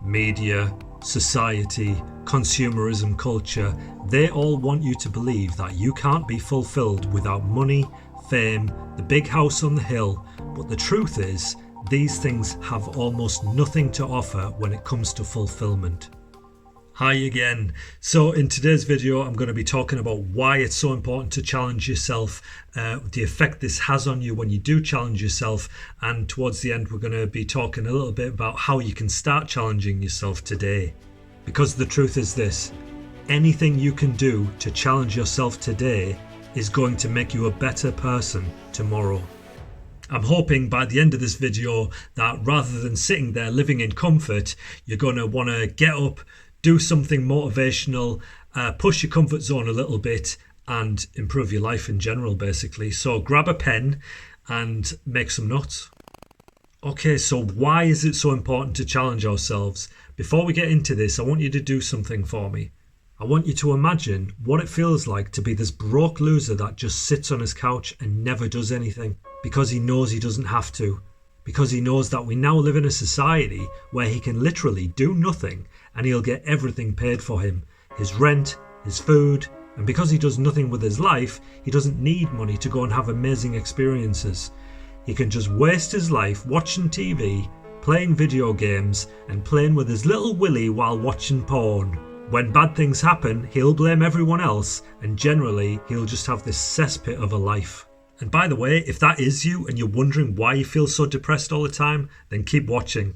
media, society, consumerism culture, they all want you to believe that you can't be fulfilled without money, fame, the big house on the hill. But the truth is, these things have almost nothing to offer when it comes to fulfillment. Hi again. So in today's video, I'm going to be talking about why it's so important to challenge yourself, the effect this has on you when you do challenge yourself, and towards the end, we're going to be talking a little bit about how you can start challenging yourself today. Because the truth is this, anything you can do to challenge yourself today is going to make you a better person tomorrow. I'm hoping by the end of this video that rather than sitting there living in comfort, you're going to want to get up, do something motivational, push your comfort zone a little bit and improve your life in general, basically. So grab a pen and make some notes. Okay, so why is it so important to challenge ourselves? Before we get into this, I want you to do something for me. I want you to imagine what it feels like to be this broke loser that just sits on his couch and never does anything because he knows he doesn't have to. Because he knows that we now live in a society where he can literally do nothing and he'll get everything paid for him. His rent, his food, and because he does nothing with his life, he doesn't need money to go and have amazing experiences. He can just waste his life watching TV, playing video games, and playing with his little willy while watching porn. When bad things happen, he'll blame everyone else, and generally, he'll just have this cesspit of a life. And by the way, if that is you and you're wondering why you feel so depressed all the time, then keep watching.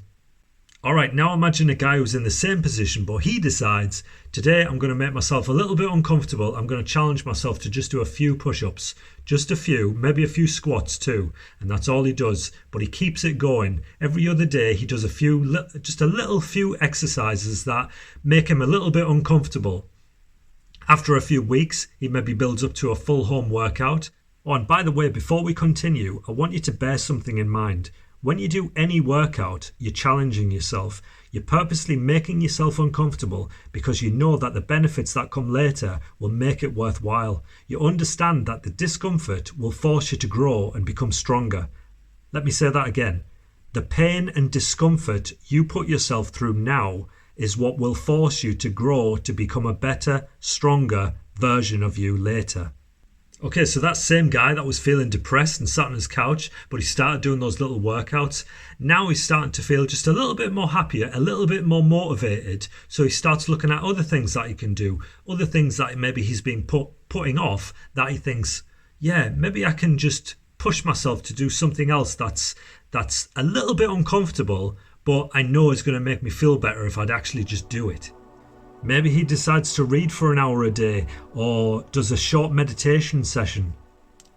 Alright, now imagine a guy who's in the same position, but he decides, today I'm going to make myself a little bit uncomfortable. I'm going to challenge myself to just do a few push-ups. Just a few, maybe a few squats too. And that's all he does. But he keeps it going. Every other day he does just a little few exercises that make him a little bit uncomfortable. After a few weeks, he maybe builds up to a full home workout. Oh, and by the way, before we continue, I want you to bear something in mind. When you do any workout, you're challenging yourself. You're purposely making yourself uncomfortable because you know that the benefits that come later will make it worthwhile. You understand that the discomfort will force you to grow and become stronger. Let me say that again. The pain and discomfort you put yourself through now is what will force you to grow to become a better, stronger version of you later. Okay, so that same guy that was feeling depressed and sat on his couch, but he started doing those little workouts. Now he's starting to feel just a little bit more happier, a little bit more motivated. So he starts looking at other things that he can do, other things that maybe he's been putting off that he thinks, yeah, maybe I can just push myself to do something else that's a little bit uncomfortable, but I know it's going to make me feel better if I'd actually just do it. Maybe he decides to read for an hour a day or does a short meditation session.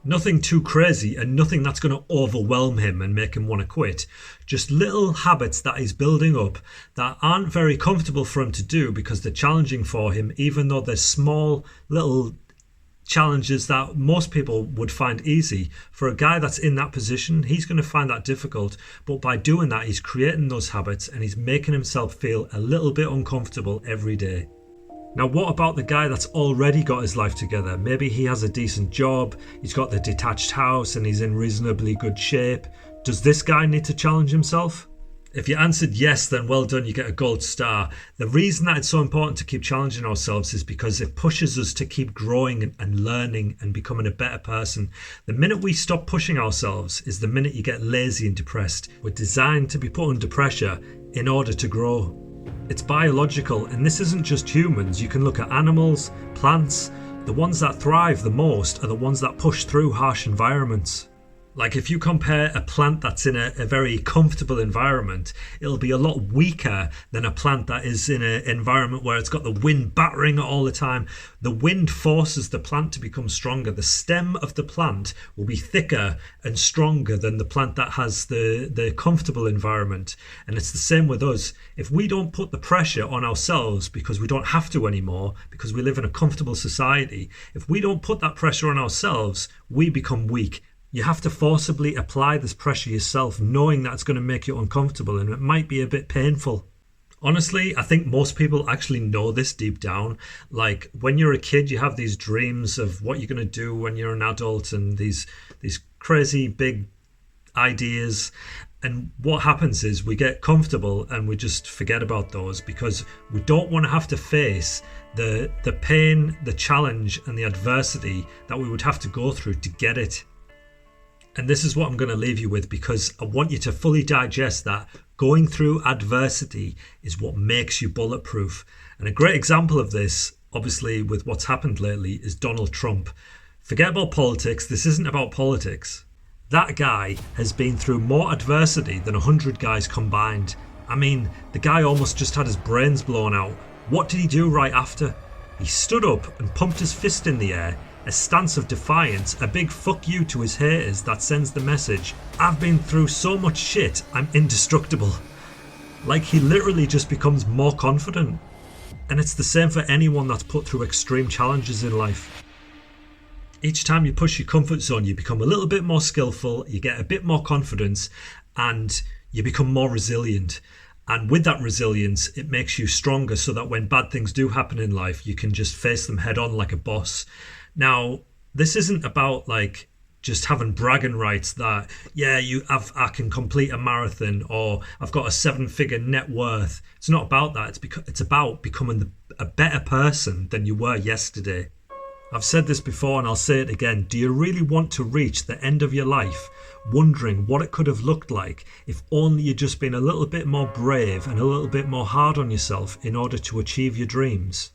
Nothing too crazy and nothing that's going to overwhelm him and make him want to quit. Just little habits that he's building up that aren't very comfortable for him to do because they're challenging for him, even though they're small little challenges that most people would find easy. For a guy that's in that position, he's going to find that difficult, but by doing that he's creating those habits and he's making himself feel a little bit uncomfortable every day. Now what about the guy that's already got his life together? Maybe he has a decent job, he's got the detached house and he's in reasonably good shape. Does this guy need to challenge himself? If you answered yes, then well done, you get a gold star. The reason that it's so important to keep challenging ourselves is because it pushes us to keep growing and learning and becoming a better person. The minute we stop pushing ourselves is the minute you get lazy and depressed. We're designed to be put under pressure in order to grow. It's biological, and this isn't just humans. You can look at animals, plants. The ones that thrive the most are the ones that push through harsh environments. Like if you compare a plant that's in a very comfortable environment, it'll be a lot weaker than a plant that is in an environment where it's got the wind battering it all the time. The wind forces the plant to become stronger. The stem of the plant will be thicker and stronger than the plant that has the comfortable environment. And it's the same with us. If we don't put the pressure on ourselves because we don't have to anymore, because we live in a comfortable society, if we don't put that pressure on ourselves, we become weak. You have to forcibly apply this pressure yourself, knowing that it's going to make you uncomfortable and it might be a bit painful. Honestly, I think most people actually know this deep down. Like when you're a kid, you have these dreams of what you're going to do when you're an adult and these crazy big ideas. And what happens is we get comfortable and we just forget about those because we don't want to have to face the pain, the challenge and the adversity that we would have to go through to get it. And this is what I'm going to leave you with, because I want you to fully digest that going through adversity is what makes you bulletproof. And a great example of this, obviously with what's happened lately, is Donald Trump. Forget about politics. This isn't about politics. That guy has been through more adversity than 100 guys combined. I mean, the guy almost just had his brains blown out. What did he do right after? He stood up and pumped his fist in the air, a stance of defiance, a big fuck you to his haters that sends the message, I've been through so much shit, I'm indestructible. Like, he literally just becomes more confident. And it's the same for anyone that's put through extreme challenges in life. Each time you push your comfort zone, you become a little bit more skillful, you get a bit more confidence, and you become more resilient. And with that resilience, it makes you stronger so that when bad things do happen in life, you can just face them head on like a boss. Now, this isn't about like just having bragging rights that, yeah, I can complete a marathon, or I've got a 7-figure net worth. It's not about that. It's about becoming a better person than you were yesterday. I've said this before and I'll say it again. Do you really want to reach the end of your life wondering what it could have looked like if only you'd just been a little bit more brave and a little bit more hard on yourself in order to achieve your dreams?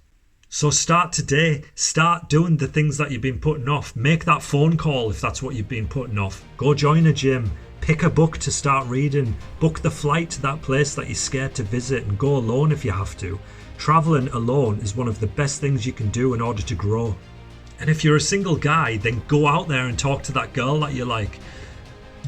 So start today. Start doing the things that you've been putting off. Make that phone call if that's what you've been putting off. Go join a gym. Pick a book to start reading. Book the flight to that place that you're scared to visit and go alone if you have to. Traveling alone is one of the best things you can do in order to grow. And if you're a single guy, then go out there and talk to that girl that you like.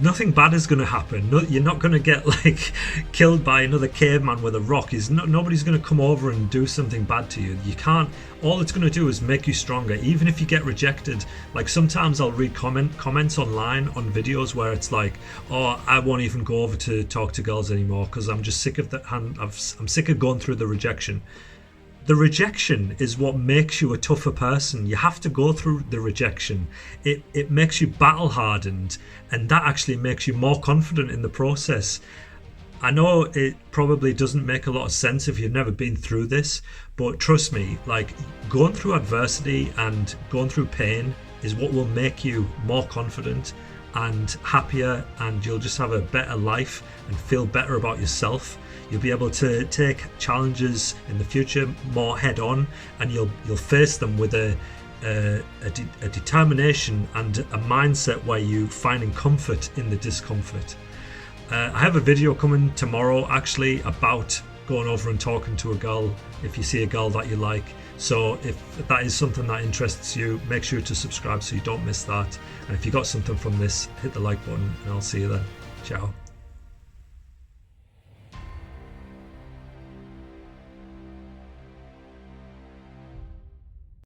Nothing bad is going to happen. You're not going to get like killed by another caveman with a rock. Nobody's going to come over and do something bad to you. You can't. All it's going to do is make you stronger. Even if you get rejected, like sometimes I'll read comments online on videos where it's like, oh, I won't even go over to talk to girls anymore because I'm just sick of that. I'm sick of going through the rejection. The rejection is what makes you a tougher person. You have to go through the rejection. It makes you battle hardened, and that actually makes you more confident in the process. I know it probably doesn't make a lot of sense if you've never been through this, but trust me, like going through adversity and going through pain is what will make you more confident and happier, and you'll just have a better life and feel better about yourself. You'll be able to take challenges in the future more head on, and you'll face them with a determination and a mindset where you're finding comfort in the discomfort. I have a video coming tomorrow actually about going over and talking to a girl if you see a girl that you like. So if that is something that interests you, make sure to subscribe so you don't miss that. And if you got something from this, hit the like button and I'll see you then. Ciao.